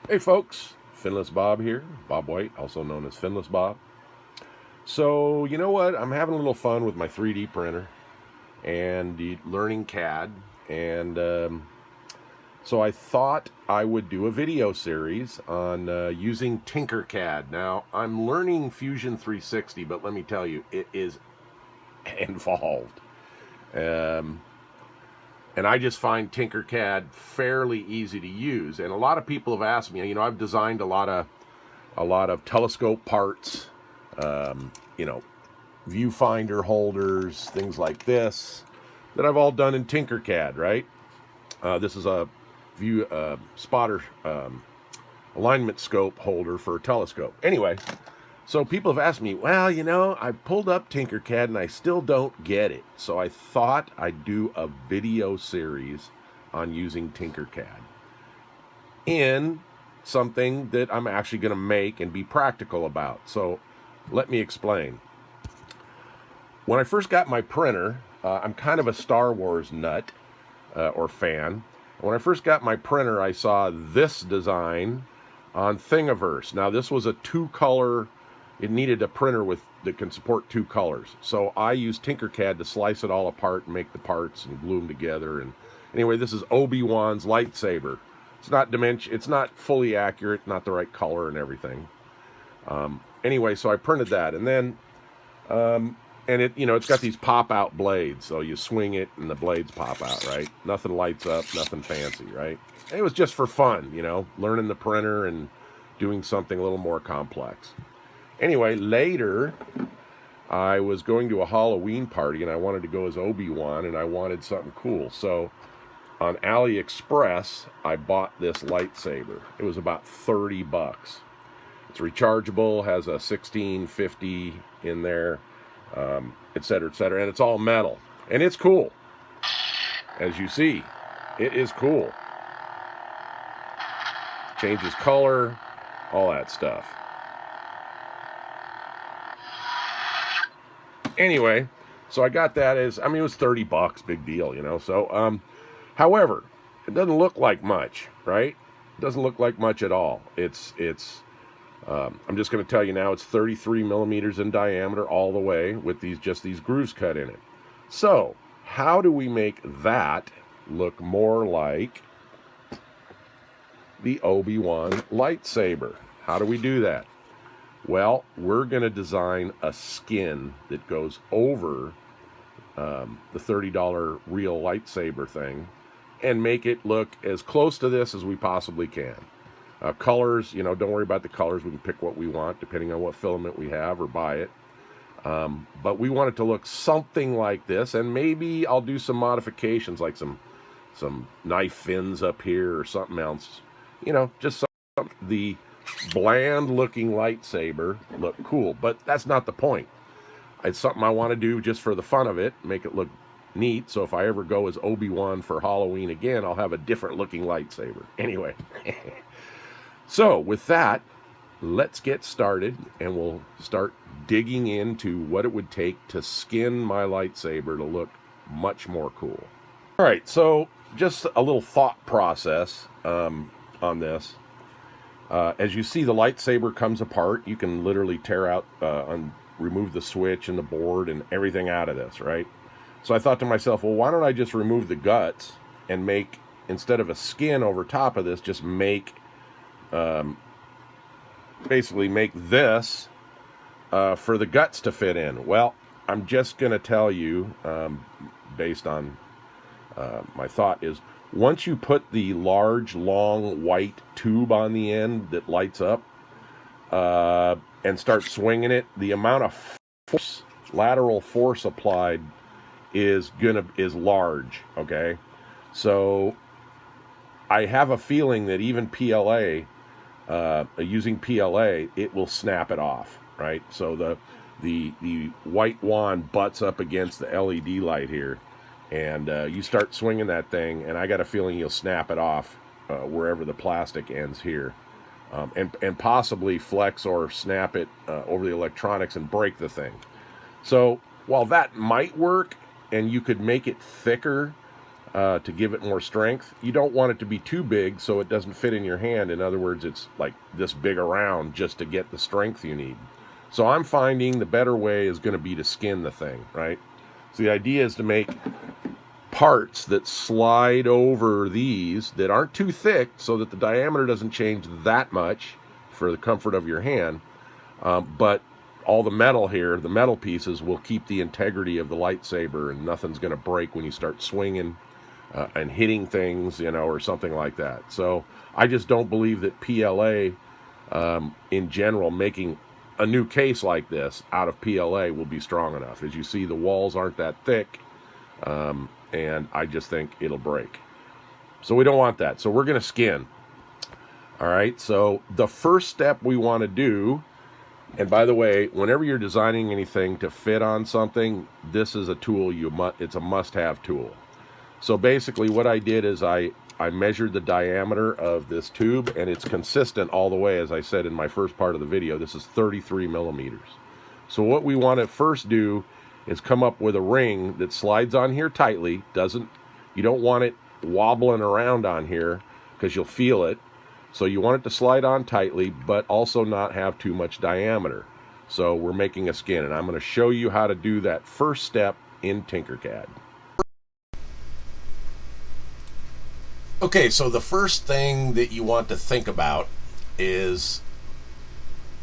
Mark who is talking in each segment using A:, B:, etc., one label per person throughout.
A: Hey folks, Finless Bob here, Bob White, also known as Finless Bob. So, you know what? I'm having a little fun with my 3D printer and learning CAD. And so I thought I would do a video series on using Tinkercad. Now, I'm learning Fusion 360, but let me tell you, it is involved. And I just find Tinkercad fairly easy to use. And a lot of people have asked me, I've designed a lot of telescope parts, viewfinder holders, things like this, that I've all done in Tinkercad, right? This is a view spotter alignment scope holder for a telescope. Anyway, so people have asked me, well, I pulled up Tinkercad and I still don't get it. So I thought I'd do a video series on using Tinkercad in something that I'm actually going to make and be practical about. So let me explain. When I first got my printer, I'm kind of a Star Wars nut or fan. When I first got my printer, I saw this design on Thingiverse. Now, this was a two-color. It needed a printer that can support two colors. So I used Tinkercad to slice it all apart and make the parts and glue them together. And anyway, this is Obi-Wan's lightsaber. It's not fully accurate, not the right color and everything. Anyway, so I printed that, and then and it's got these pop-out blades. So you swing it and the blades pop out, right? Nothing lights up, nothing fancy, right? It was just for fun, learning the printer and doing something a little more complex. Anyway, later, I was going to a Halloween party, and I wanted to go as Obi-Wan, and I wanted something cool. So on AliExpress, I bought this lightsaber. It was about $30. It's rechargeable, has a 1650 in there, et cetera, and it's all metal. And it's cool. As you see, it is cool. Changes color, all that stuff. Anyway, so I got that it was $30, big deal, So, however, it doesn't look like much, right? It doesn't look like much at all. I'm just going to tell you now, it's 33 millimeters in diameter all the way with these grooves cut in it. So, how do we make that look more like the Obi-Wan lightsaber? How do we do that? Well, we're going to design a skin that goes over the $30 real lightsaber thing and make it look as close to this as we possibly can. Colors, don't worry about the colors. We can pick what we want depending on what filament we have or buy it. But we want it to look something like this, and maybe I'll do some modifications like some knife fins up here or something else. Just the bland looking lightsaber look cool, but that's not the point. It's something I want to do just for the fun of it, make it look neat, so if I ever go as Obi-Wan for Halloween again, I'll have a different looking lightsaber. Anyway, so with that, let's get started, and we'll start digging into what it would take to skin my lightsaber to look much more cool. All right, so just a little thought process on this. As you see, the lightsaber comes apart. You can literally tear out, remove the switch and the board and everything out of this, right? So I thought to myself, well, why don't I just remove the guts and make, instead of a skin over top of this, just basically make this for the guts to fit in. Well, I'm just going to tell you, based on my thought is, once you put the large, long, white tube on the end that lights up and start swinging it, the amount of force, lateral force applied is large, okay? So I have a feeling that even PLA, using PLA, it will snap it off, right? So the white wand butts up against the LED light here, and you start swinging that thing, and I got a feeling you'll snap it off wherever the plastic ends here, and possibly flex or snap it over the electronics and break the thing. So while that might work, and you could make it thicker to give it more strength. You don't want it to be too big so it doesn't fit in your hand. In other words, it's like this big around just to get the strength you need. So I'm finding the better way is going to be to skin the thing, right? So the idea is to make parts that slide over these that aren't too thick so that the diameter doesn't change that much for the comfort of your hand, but all the metal here, the metal pieces, will keep the integrity of the lightsaber, and nothing's going to break when you start swinging and hitting things, you know, or something like that. So I just don't believe that PLA in general, making a new case like this out of PLA will be strong enough. As you see, the walls aren't that thick, and I just think it'll break. So we don't want that. So we're going to skin. All right, so the first step we want to do, and by the way, whenever you're designing anything to fit on something, this is a tool it's a must-have tool. So basically what I did is I measured the diameter of this tube, and it's consistent all the way. As I said in my first part of the video, this is 33 millimeters. So what we want to first do is come up with a ring that slides on here tightly. You don't want it wobbling around on here because you'll feel it. So you want it to slide on tightly, but also not have too much diameter. So we're making a skin, and I'm going to show you how to do that first step in Tinkercad. Okay, so the first thing that you want to think about is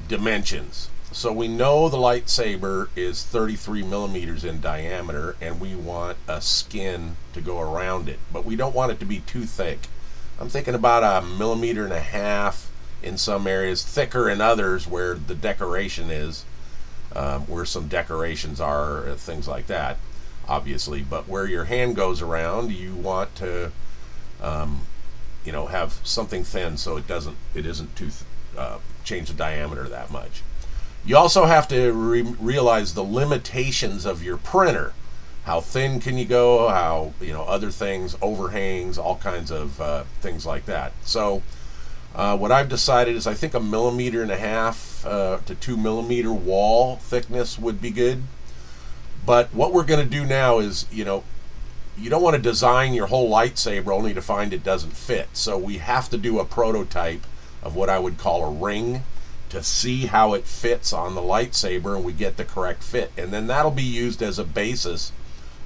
A: dimensions. So we know the lightsaber is 33 millimeters in diameter, and we want a skin to go around it, but we don't want it to be too thick. I'm thinking about 1.5 millimeters in some areas, thicker in others where the decoration is, where some decorations are, things like that, obviously. But where your hand goes around, you want to, you know, have something thin so it isn't too change the diameter that much. You also have to realize the limitations of your printer. How thin can you go? How, you know, other things, overhangs, all kinds of things like that. So what I've decided is I think 1.5 millimeters to 2 millimeter wall thickness would be good. But what we're going to do now is, you know, you don't want to design your whole lightsaber only to find it doesn't fit. So we have to do a prototype of what I would call a ring to see how it fits on the lightsaber, and we get the correct fit. And then that'll be used as a basis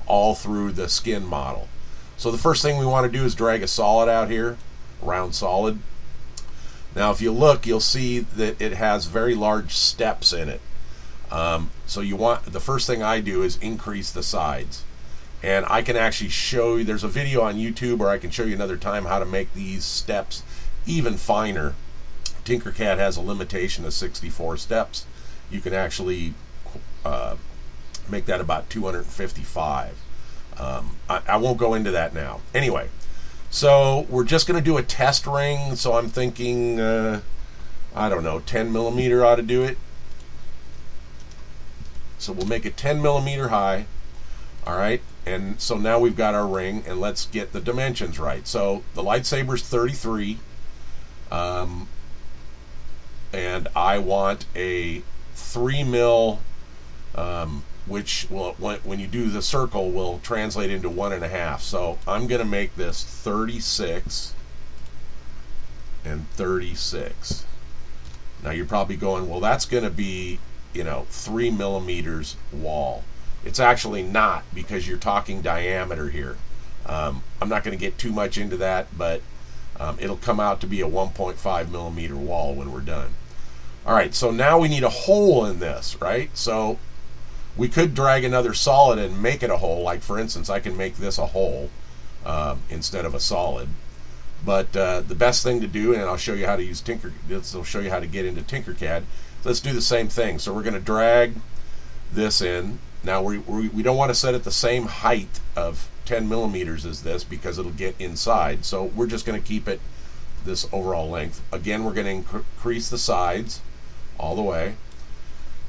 A: all through the skin model. So the first thing we want to do is drag a solid out here, round solid. Now if you look, you'll see that it has very large steps in it. So the first thing I do is increase the sides. And I can actually show you, there's a video on YouTube, or I can show you another time how to make these steps even finer. Tinkercad has a limitation of 64 steps. You can actually make that about 255. I won't go into that now. Anyway, so we're just going to do a test ring. So I'm thinking, I don't know, 10 millimeter ought to do it. So we'll make it 10 millimeter high. All right, and so now we've got our ring, and let's get the dimensions right. So the lightsaber's 33, and I want a 3 mil, which will, when you do the circle, will translate into 1.5. So I'm going to make this 36 and 36. Now you're probably going, well, that's going to be, you know, 3 millimeters wall. It's actually not, because you're talking diameter here. I'm not going to get too much into that, but it'll come out to be a 1.5 millimeter wall when we're done. All right, so now we need a hole in this, right? So we could drag another solid and make it a hole. Like, for instance, I can make this a hole instead of a solid. But the best thing to do, and I'll show you how to use this will show you how to get into Tinkercad. Let's do the same thing. So we're going to drag this in. Now we don't want to set it the same height of 10 millimeters as this, because it'll get inside. So we're just going to keep it this overall length. Again, we're going to increase the sides all the way.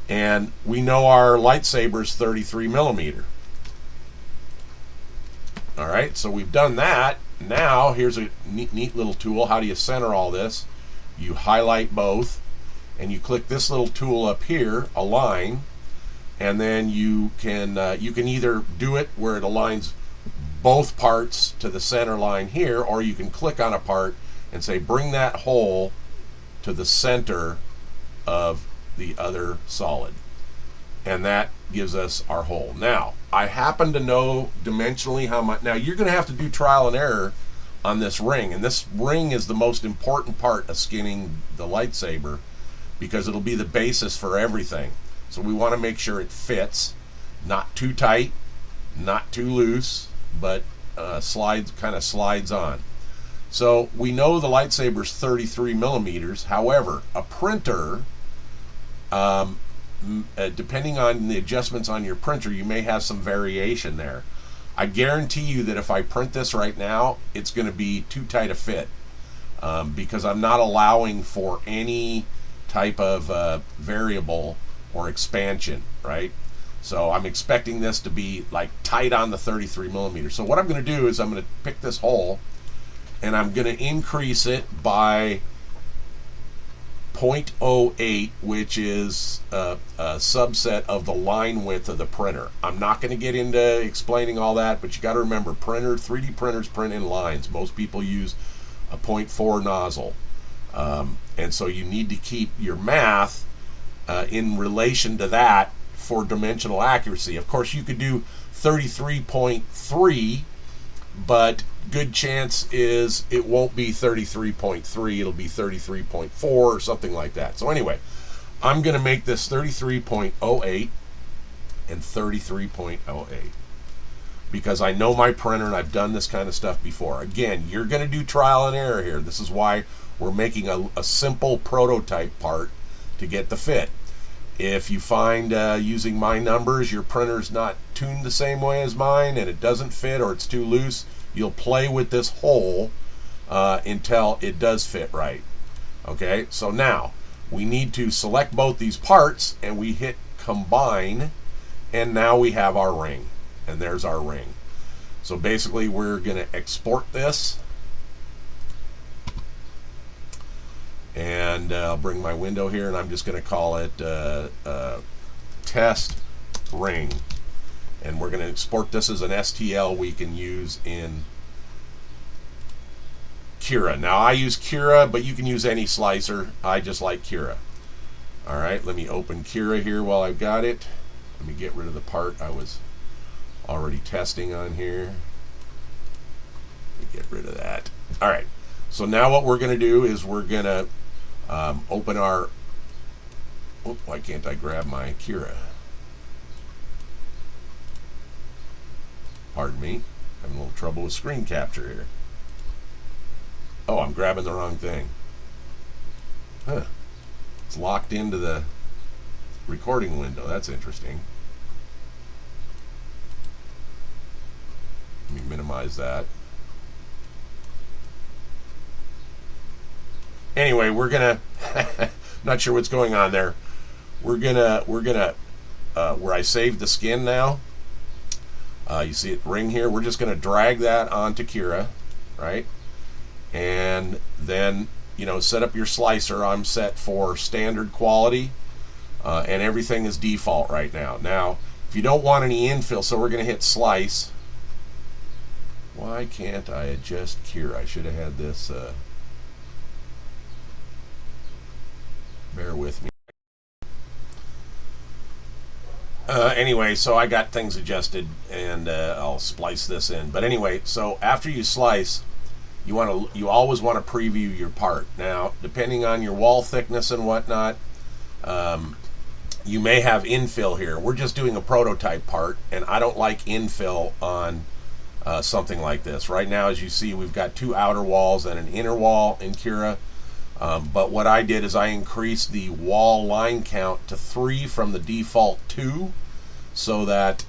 A: And we know our lightsaber's 33 millimeter. All right, so we've done that. Now here's a neat little tool. How do you center all this? You highlight both, and you click this little tool up here, align, and then you can either do it where it aligns both parts to the center line here, or you can click on a part and say bring that hole to the center of the other solid, and that gives us our hole. Now I happen to know dimensionally how much. Now you're going to have to do trial and error on this ring, and this ring is the most important part of skinning the lightsaber because it'll be the basis for everything. So we want to make sure it fits, not too tight, not too loose, but kind of slides on. So we know the lightsaber's 33 millimeters. However, a printer, depending on the adjustments on your printer, you may have some variation there. I guarantee you that if I print this right now, it's going to be too tight a fit because I'm not allowing for any type of variable or expansion, right? So I'm expecting this to be like tight on the 33 millimeters. So what I'm going to do is I'm going to pick this hole and I'm going to increase it by 0.08, which is a subset of the line width of the printer. I'm not going to get into explaining all that, but you got to remember, 3D printers print in lines. Most people use a 0.4 nozzle, and so you need to keep your math in relation to that for dimensional accuracy. Of course, you could do 33.3, but good chance is it won't be 33.3, it'll be 33.4 or something like that. So anyway, I'm going to make this 33.08 and 33.08 because I know my printer and I've done this kind of stuff before. Again, you're going to do trial and error here. This is why we're making a simple prototype part to get the fit. If you find using my numbers your printer's not tuned the same way as mine and it doesn't fit or it's too loose, you'll play with this hole until it does fit right. Okay, so now we need to select both these parts and we hit combine, and now we have our ring, and there's our ring. So basically we're going to export this, and I'll bring my window here and I'm just going to call it test ring, and we're going to export this as an STL we can use in Cura. Now I use Cura, but you can use any slicer. I just like Cura. Alright, let me open Cura here while I've got it. Let me get rid of the part I was already testing on here. Let me get rid of that. Alright, so now what we're going to do is we're going to open our... Oh, why can't I grab my Cura? Pardon me, having a little trouble with screen capture here. Oh, I'm grabbing the wrong thing. Huh. It's locked into the recording window. That's interesting. Let me minimize that. Anyway, we're gonna not sure what's going on there. We're gonna where I saved the skin now. You see it ring here. We're just gonna drag that onto Cura, right? And then, you know, set up your slicer. I'm set for standard quality, and everything is default right now. Now, if you don't want any infill, so we're going to hit slice. Why can't I adjust Cura? I should have had this. Bear with me. Anyway, so I got things adjusted, and I'll splice this in. But anyway, so after you slice, you always want to preview your part. Now, depending on your wall thickness and whatnot, you may have infill here. We're just doing a prototype part, and I don't like infill on something like this. Right now, as you see, we've got two outer walls and an inner wall in Cura. But what I did is I increased the wall line count to 3 from the default 2, so that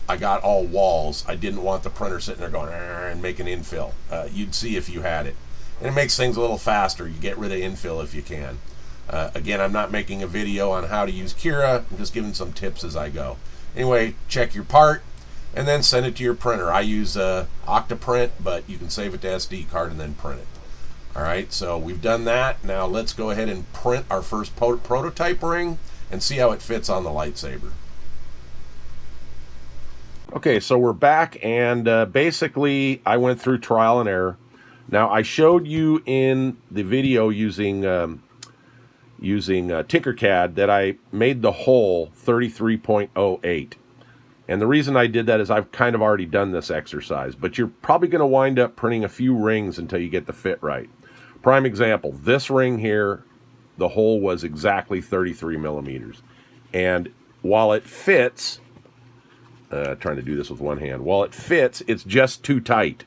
A: I got all walls. I didn't want the printer sitting there going and making infill. You'd see if you had it. And it makes things a little faster. You get rid of infill if you can. Again, I'm not making a video on how to use Cura. I'm just giving some tips as I go. Anyway, check your part and then send it to your printer. I use Octoprint, but you can save it to SD card and then print it. Alright, so we've done that. Now let's go ahead and print our first prototype ring and see how it fits on the lightsaber. Okay, so we're back, and basically I went through trial and error. Now I showed you in the video using Tinkercad that I made the hole 33.08. And the reason I did that is I've kind of already done this exercise, but you're probably going to wind up printing a few rings until you get the fit right. Prime example, this ring here, the hole was exactly 33 millimeters. And while it fits, trying to do this with one hand, while it fits, it's just too tight.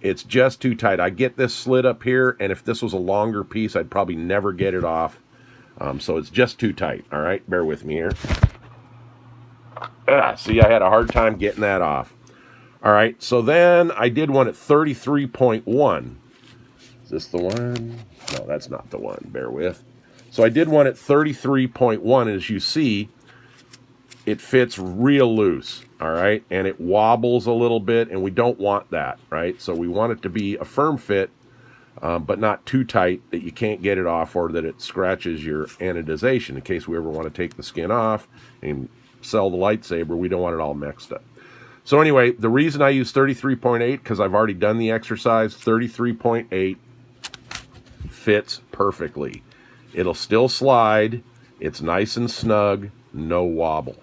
A: It's just too tight. I get this slit up here, and if this was a longer piece, I'd probably never get it off. So it's just too tight. All right, bear with me here. See, I had a hard time getting that off. All right, so then I did one at 33.1. Is this the one? No, that's not the one. Bear with. So I did one at 33.1. As you see, it fits real loose, all right? And it wobbles a little bit, and we don't want that, right? So we want it to be a firm fit, but not too tight that you can't get it off or that it scratches your anodization. In case we ever want to take the skin off and sell the lightsaber, we don't want it all mixed up. So anyway, the reason I use 33.8, because I've already done the exercise, 33.8 fits perfectly. It'll still slide. It's nice and snug, no wobble.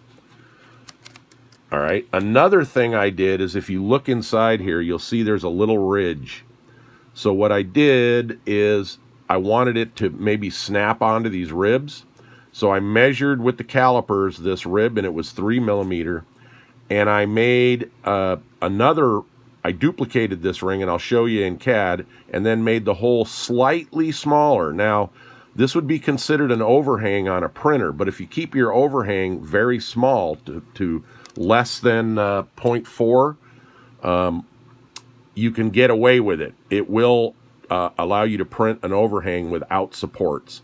A: All right, another thing I did is if you look inside here, you'll see there's a little ridge. So what I did is I wanted it to maybe snap onto these ribs. So I measured with the calipers this rib, and it was 3 millimeter. And I made I duplicated this ring, and I'll show you in CAD, and then made the hole slightly smaller. Now, this would be considered an overhang on a printer, but if you keep your overhang very small to less than 0.4, you can get away with it. It will allow you to print an overhang without supports.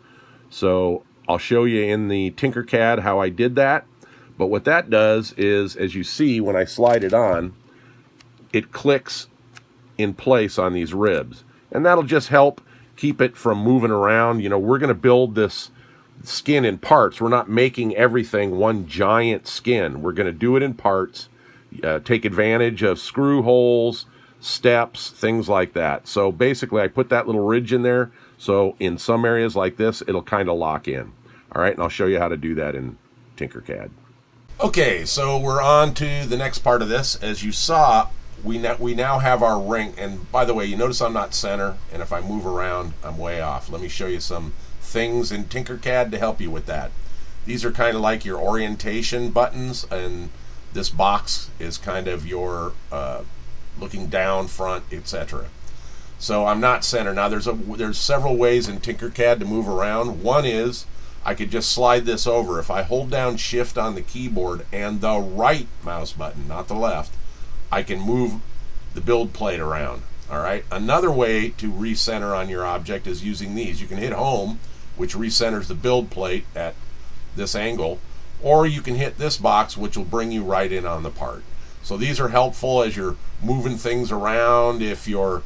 A: So I'll show you in the Tinkercad how I did that. But what that does is, as you see, when I slide it on, it clicks in place on these ribs. And that'll just help keep it from moving around. You know, we're going to build this skin in parts. We're not making everything one giant skin. We're going to do it in parts, take advantage of screw holes, steps, things like that. So basically, I put that little ridge in there. So in some areas like this, it'll kind of lock in. All right, and I'll show you how to do that in Tinkercad. Okay, so we're on to the next part of this. As you saw, we now have our ring. And by the way, you notice I'm not center, and if I move around, I'm way off. Let me show you some things in Tinkercad to help you with that. These are kind of like your orientation buttons, and this box is kind of your looking down, front, etc. So I'm not center. Now there's several ways in Tinkercad to move around. One is I could just slide this over. If I hold down Shift on the keyboard and the right mouse button, not the left, I can move the build plate around. All right. Another way to recenter on your object is using these. You can hit Home, which recenters the build plate at this angle, or you can hit this box, which will bring you right in on the part. So these are helpful as you're moving things around. If your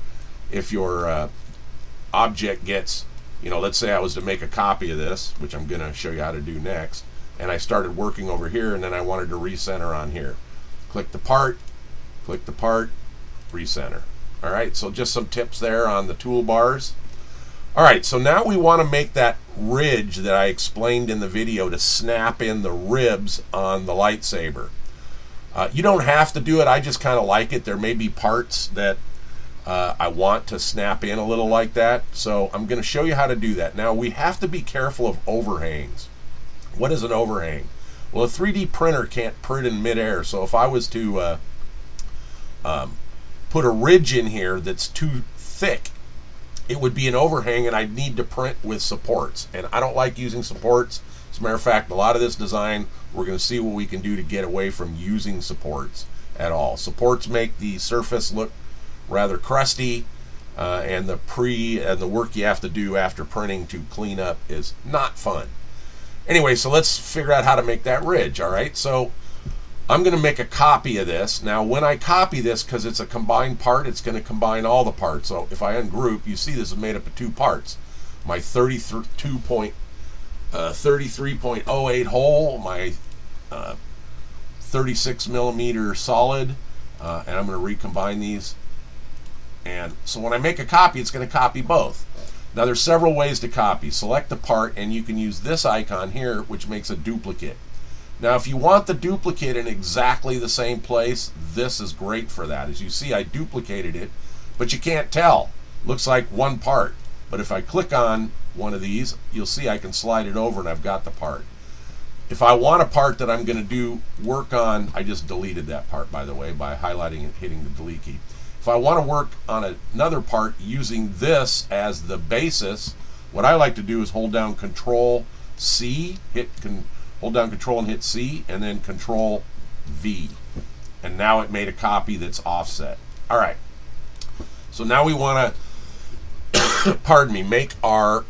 A: object gets, you know, let's say I was to make a copy of this, which I'm going to show you how to do next, and I started working over here, and then I wanted to recenter on here. Click the part, recenter. All right, so just some tips there on the toolbars. All right, so now we want to make that ridge that I explained in the video to snap in the ribs on the lightsaber. You don't have to do it. I just kind of like it. There may be parts that I want to snap in a little like that. So I'm going to show you how to do that. Now, we have to be careful of overhangs. What is an overhang? Well, a 3D printer can't print in midair. So if I was to put a ridge in here that's too thick, it would be an overhang, and I'd need to print with supports. And I don't like using supports. As a matter of fact, a lot of this design, we're going to see what we can do to get away from using supports at all. Supports make the surface look rather crusty, and the work you have to do after printing to clean up is not fun. Anyway, so let's figure out how to make that ridge. All right, so I'm going to make a copy of this. Now, when I copy this, because it's a combined part, it's going to combine all the parts. So if I ungroup, you see this is made up of two parts. My 33.08 hole, my 36 millimeter solid, and I'm going to recombine these. And so when I make a copy, it's going to copy both. Now there's several ways to copy. Select the part, and you can use this icon here, which makes a duplicate. Now if you want the duplicate in exactly the same place, this is great for that. As you see, I duplicated it, but you can't tell. Looks like one part. But if I click on one of these, you'll see I can slide it over and I've got the part. If I want a part that I'm going to do work on, I just deleted that part, by the way, by highlighting it, hitting the delete key. If I want to work on another part using this as the basis, what I like to do is hold down Control C, hold down Control and hit C, and then Control V. And now it made a copy that's offset. All right. So now we want to, pardon me, make our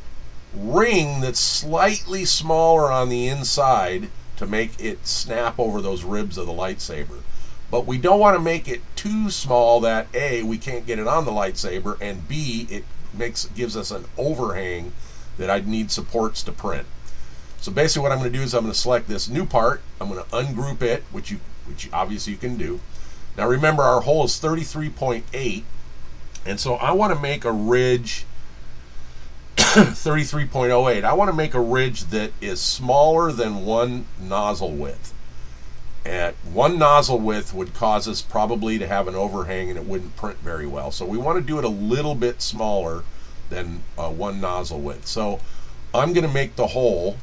A: ring that's slightly smaller on the inside to make it snap over those ribs of the lightsaber. But we don't want to make it too small that A, we can't get it on the lightsaber, and B, it gives us an overhang that I'd need supports to print. So basically what I'm going to do is I'm going to select this new part. I'm going to ungroup it, which obviously you can do. Now remember, our hole is 33.8, and so I want to make a ridge 33.08. I want to make a ridge that is smaller than one nozzle width. At one nozzle width would cause us probably to have an overhang and it wouldn't print very well. So we want to do it a little bit smaller than one nozzle width. So I'm going to make the hole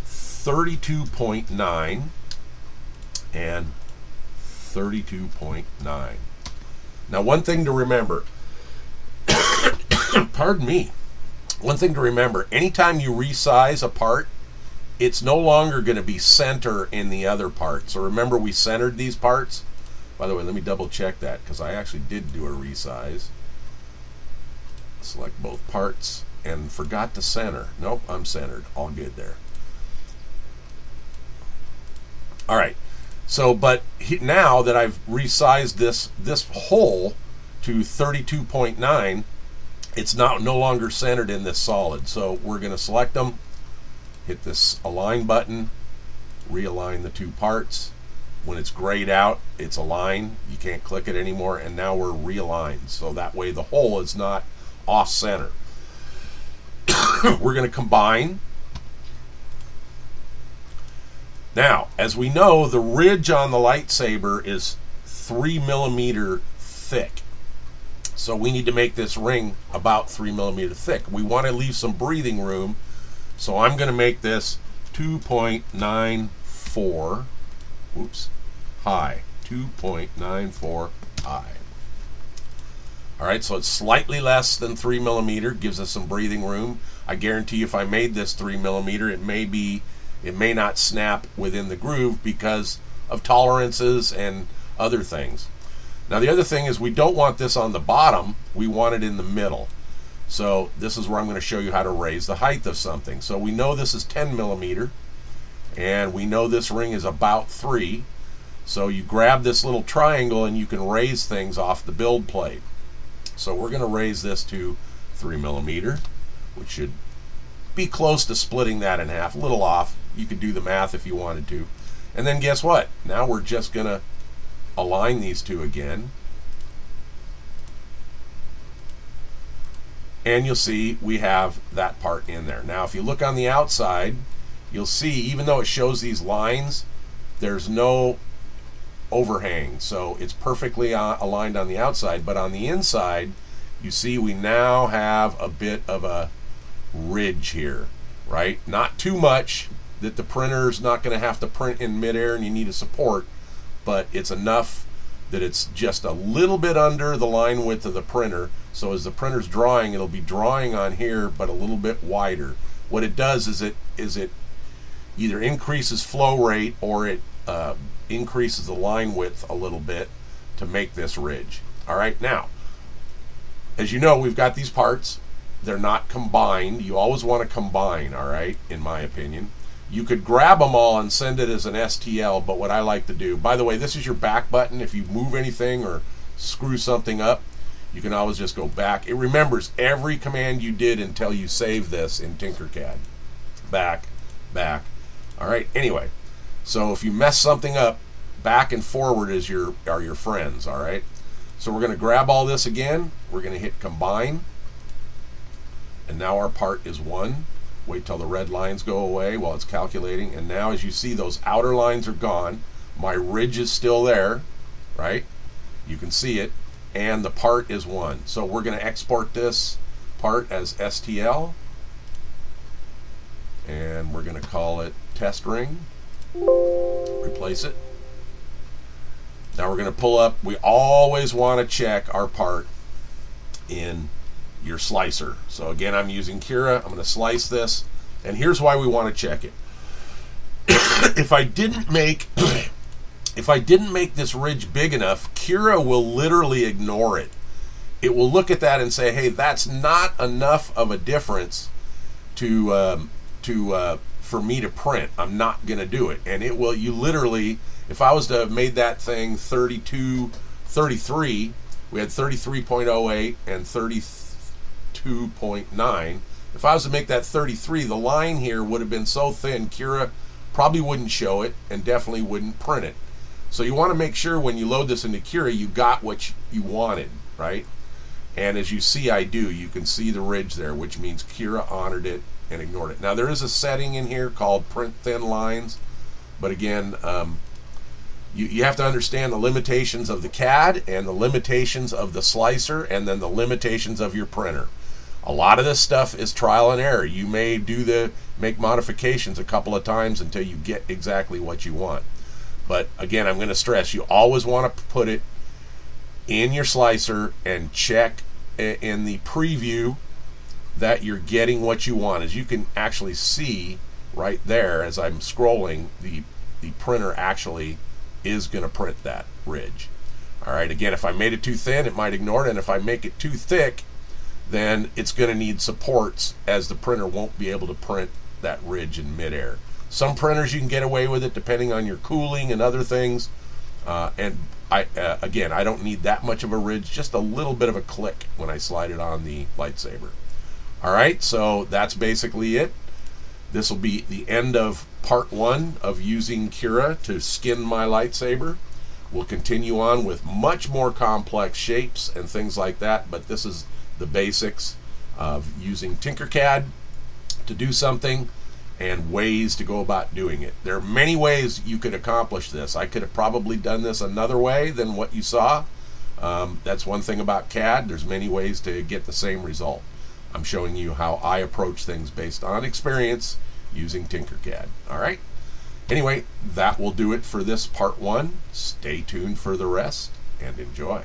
A: 32.9 and 32.9. Now one thing to remember, pardon me, one thing to remember, anytime you resize a part, it's no longer going to be center in the other part. So remember, we centered these parts. By the way, let me double check that, because I actually did do a resize. Select both parts and forgot to center. Nope, I'm centered. All good there. All right. So, but now that I've resized this hole to 32.9, it's now no longer centered in this solid. So we're going to select them. Hit this align button, realign the two parts. When it's grayed out, it's aligned. You can't click it anymore, and now we're realigned. So that way the hole is not off center. We're going to combine. Now, as we know, the ridge on the lightsaber is 3 millimeter thick. So we need to make this ring about 3 millimeter thick. We want to leave some breathing room. So I'm going to make this 2.94, high, 2.94 high. All right, so it's slightly less than 3 millimeter, gives us some breathing room. I guarantee you if I made this 3 millimeter, it may not snap within the groove because of tolerances and other things. Now the other thing is we don't want this on the bottom, we want it in the middle. So this is where I'm going to show you how to raise the height of something. So we know this is 10 millimeter, and we know this ring is about 3. So you grab this little triangle and you can raise things off the build plate. So we're going to raise this to 3 millimeter, which should be close to splitting that in half, a little off. You could do the math if you wanted to. And then guess what? Now we're just going to align these two again. And you'll see we have that part in there. Now if you look on the outside, you'll see even though it shows these lines, there's no overhang. So it's perfectly aligned on the outside, but on the inside, you see we now have a bit of a ridge here, right? Not too much that the printer's not going to have to print in midair and you need a support, but it's enough that it's just a little bit under the line width of the printer. So as the printer's drawing, it'll be drawing on here, but a little bit wider. What it does is it either increases flow rate or it increases the line width a little bit to make this ridge. All right, now, as you know, we've got these parts. They're not combined. You always want to combine, all right, in my opinion. You could grab them all and send it as an STL, but what I like to do, by the way, this is your back button. If you move anything or screw something up, you can always just go back. It remembers every command you did until you save this in Tinkercad. Back, back. All right, anyway, So if you mess something up, back and forward are your friends, all right? So we're going to grab all this again. We're going to hit combine. And now our part is 1. Wait till the red lines go away while it's calculating. And now as you see, those outer lines are gone. My ridge is still there, right? You can see it. And the part is 1. So we're going to export this part as STL. And we're going to call it test ring. Replace it. Now we're going to pull up. We always want to check our part in your slicer. So again, I'm using Cura. I'm going to slice this. And here's why we want to check it. If I didn't make this ridge big enough, Cura will literally ignore it. It will look at that and say, hey, that's not enough of a difference for me to print. I'm not going to do it. And it will, you literally, if I was to have made that thing 33, we had 33.08 and 32.9. If I was to make that 33, the line here would have been so thin, Cura probably wouldn't show it and definitely wouldn't print it. So you want to make sure when you load this into Cura, you got what you wanted, right? And as you see, I do. You can see the ridge there, which means Cura honored it and ignored it. Now there is a setting in here called print thin lines, but again, you have to understand the limitations of the CAD and the limitations of the slicer and then the limitations of your printer. A lot of this stuff is trial and error. You may make modifications a couple of times until you get exactly what you want. But again, I'm going to stress, you always want to put it in your slicer and check in the preview that you're getting what you want. As you can actually see right there as I'm scrolling, the printer actually is going to print that ridge. All right, again, if I made it too thin, it might ignore it, and if I make it too thick, then it's going to need supports, as the printer won't be able to print that ridge in midair. Some printers you can get away with it depending on your cooling and other things. And again, I don't need that much of a ridge, just a little bit of a click when I slide it on the lightsaber. All right, so that's basically it. This will be the end of part 1 of using Cura to skin my lightsaber. We'll continue on with much more complex shapes and things like that, but this is the basics of using Tinkercad to do something and ways to go about doing it. There are many ways you could accomplish this. I could have probably done this another way than what you saw. That's one thing about CAD. There's many ways to get the same result. I'm showing you how I approach things based on experience using Tinkercad. All right? Anyway, that will do it for this part 1. Stay tuned for the rest and enjoy.